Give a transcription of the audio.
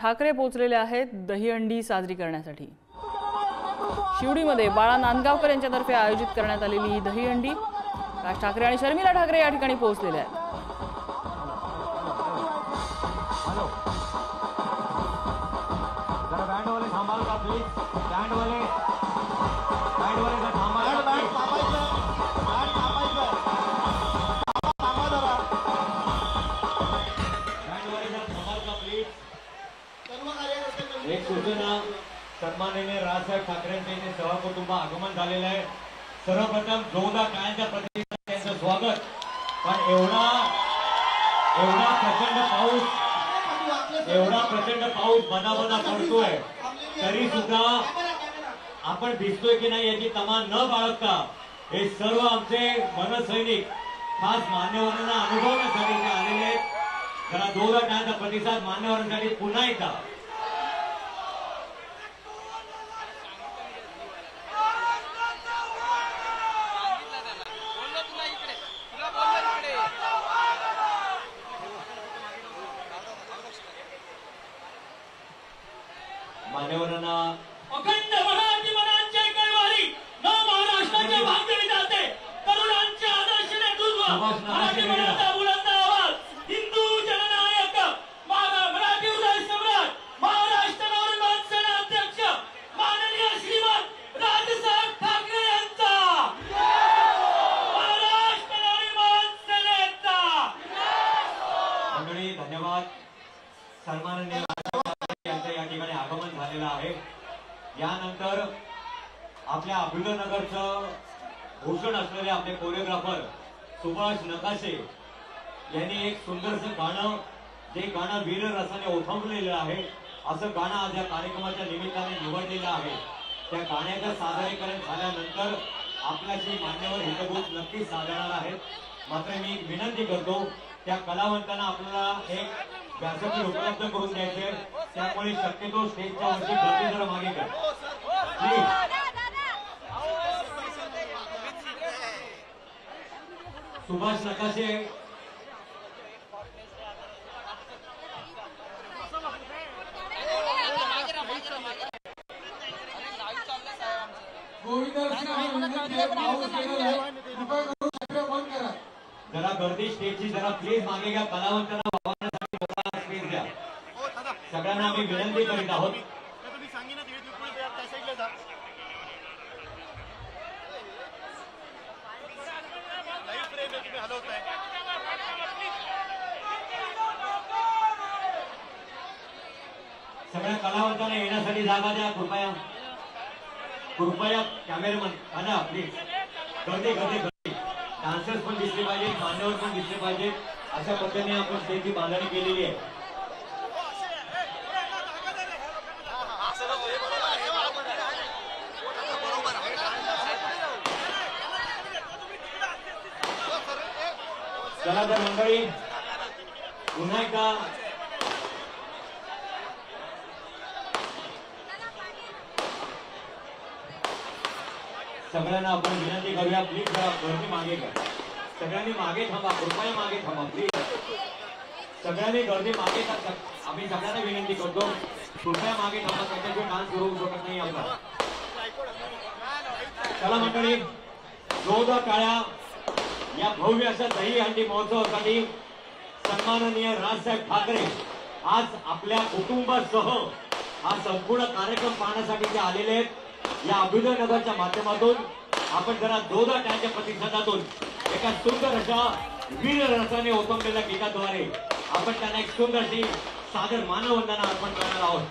ठाकरे पोहोचलेले आहेत दहीहंडी साजरी करण्यासाठी। शिवडीमध्ये बाळा नांदगावकर यांच्यातर्फे आयोजित करण्यात आलेली ही दहीहंडी राज ठाकरे आणि शर्मिला ठाकरे या ठिकाणी पोहोचलेले आहेत। एक सूचना सन्माननीय राजसाहेब ठाकरेंचे सहकुटुंब आगमन झालेले आहे। सर्वप्रथम जोरदार टाळ्यांच्या प्रतिसाद त्यांचं स्वागत। पण एवढा प्रचंड पाऊस बदाबदा पडतोय तरी सुद्धा आपण भिजतोय की नाही याची तमा न बाळगता हे सर्व आमचे मनसैनिक खास मान्यवरांना अनुभवण्यासाठी ते आलेले आहेत। जरा जोरदार टाळ्यांचा प्रतिसाद मान्यवरांसाठी पुन्हा एकदा। मान्यवरांना अखंड मराठी मनांचे कैवारी न महाराष्ट्राचे भाग्य विधाते तरुणांचे आदर्श नेतृत्व मराठी मनाचा बुलंद आवाज हिंदू जननायक मराठी हृदय सम्राट महाराष्ट्र नवनिर्माण सेना अध्यक्ष माननीय श्रीमान राजसाहेब ठाकरे यांचा महाराष्ट्र नवनिर्माण सेनेचा मंडळी धन्यवाद। सन्माननीय आगमन झालेलं आहे। यानंतर आपल्या अभिनवनगरचं भूषण असलेले आपले कोरिओग्राफर सुभाष नकाशे यांनी एक सुंदरसं गाणं जे गाणं वीररसाने ओथंबलेलं आहे असं गाणं आज या कार्यक्रमाच्या निमित्ताने निवडलेलं आहे। त्या गाण्याचं सादरीकरण झाल्यानंतर आपल्याशी मान्यवर हितगुज नक्कीच साधणार आहेत। मात्र मी विनंती करतो त्या कलावंतांना आपल्याला एक व्यासपीठ उपलब्ध करून द्यायचे, त्यामुळे शक्यतो स्टेजच्या वरची गर्दी जरा मागे कर प्लीज। सुभाष नकाशे जरा गर्दी स्टेजची जरा प्लीज मागे घ्या। कलावंतांना स्पेस द्या। सगळ्यांना आम्ही विनंती करीत आहोत। सगळ्या कलावंतांना येण्यासाठी जागा द्या कृपया। कृपया कॅमेरामन आना प्लीज। गर्दी गर्दी गर्दी डान्सर्स पण दिसले पाहिजे, मान्यवर पण दिसले पाहिजे। अशा पद्धतीने आपण स्टेजची बांधणी केलेली आहे। चला तर मंडळी पुन्हा एकदा सगळ्यांना आपण विनंती करूया प्लीज जरा गर्दी मागे घ्या। सगळ्यांनी मागे थांबा, कृपया मागे थांबा प्लीज। सगळ्यांनी गर्दी मागे थांबा। आम्ही सगळ्यांना विनंती करतो कृपया मागे थांबा, त्याच्याशिवाय डान्स सुरू होऊ शकत नाही आपला। चला मंडळी जोरदार टाळ्या या भव्य अशा दहीहंडी महोत्सवासाठी। सन्माननीय राजसाहेब ठाकरे आज आपल्या कुटुंबासह हा संपूर्ण कार्यक्रम पाहण्यासाठी ते आलेले आहेत। या अभिनवनगरच्या माध्यमातून आपण जरा जोरदार टाळ्यांच्या प्रतिसादातून एका सुंदर अशा वीररसाने ओथंबलेल्या गीताद्वारे आपण त्यांना एक सुंदर अशी सादर मानवंदना अर्पण करणार आहोत।